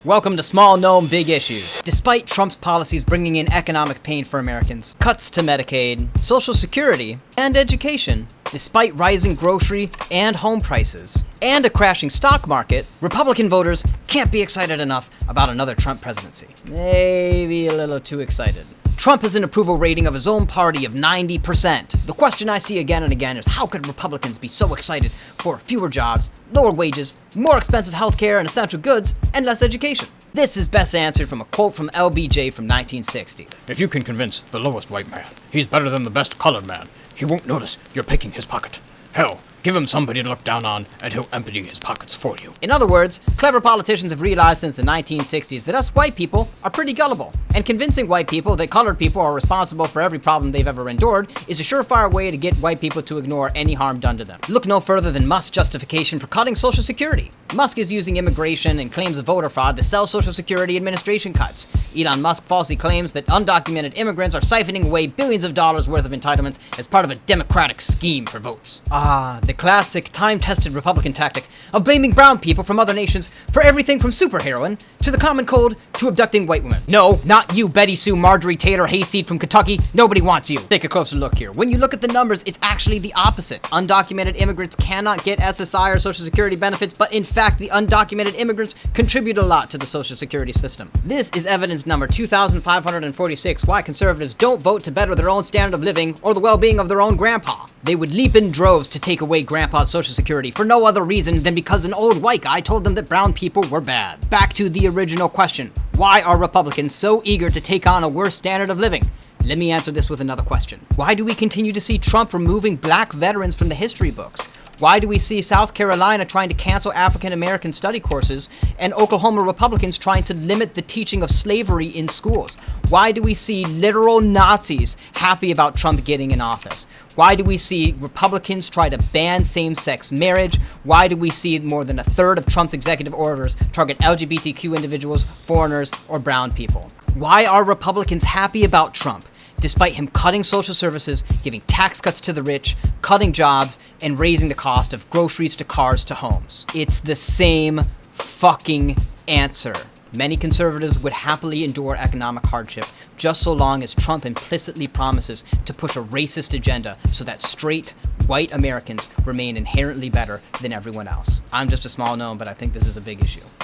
Welcome to Small Known Big Issues. Despite Trump's policies bringing in economic pain for Americans, cuts to Medicaid, Social Security, and education, despite rising grocery and home prices, and a crashing stock market, Republican voters can't be excited enough about another Trump presidency. Maybe a little too excited. Trump has an approval rating of his own party of 90%. The question I see again and again is how could Republicans be so excited for fewer jobs, lower wages, more expensive healthcare and essential goods, and less education? This is best answered from a quote from LBJ from 1960. If you can convince the lowest white man he's better than the best colored man, he won't notice you're picking his pocket. Hell, give him somebody to look down on, and he'll empty his pockets for you. In other words, clever politicians have realized since the 1960s that us white people are pretty gullible, and convincing white people that colored people are responsible for every problem they've ever endured is a surefire way to get white people to ignore any harm done to them. Look no further than Musk's justification for cutting Social Security. Musk is using immigration and claims of voter fraud to sell Social Security Administration cuts. Elon Musk falsely claims that undocumented immigrants are siphoning away billions of dollars worth of entitlements as part of a Democratic scheme for votes. The classic, time-tested Republican tactic of blaming brown people from other nations for everything from superheroine to the common cold to abducting white women. No, not you, Betty Sue Marjorie Taylor Hayseed from Kentucky. Nobody wants you. Take a closer look here. When you look at the numbers, it's actually the opposite. Undocumented immigrants cannot get SSI or Social Security benefits, but in fact, the undocumented immigrants contribute a lot to the Social Security system. This is evidence number 2,546 why conservatives don't vote to better their own standard of living or the well-being of their own grandpa. They would leap in droves to take away grandpa's Social Security for no other reason than because an old white guy told them that brown people were bad. Back to the original question. Why are Republicans so eager to take on a worse standard of living? Let me answer this with another question. Why do we continue to see Trump removing black veterans from the history books? Why do we see South Carolina trying to cancel African American study courses and Oklahoma Republicans trying to limit the teaching of slavery in schools? Why do we see literal Nazis happy about Trump getting in office? Why do we see Republicans try to ban same-sex marriage? Why do we see more than a third of Trump's executive orders target LGBTQ individuals, foreigners, or brown people? Why are Republicans happy about Trump, despite him cutting social services, giving tax cuts to the rich, cutting jobs, and raising the cost of groceries to cars to homes? It's the same fucking answer. Many conservatives would happily endure economic hardship just so long as Trump implicitly promises to push a racist agenda so that straight, white Americans remain inherently better than everyone else. I'm just a small known, but I think this is a big issue.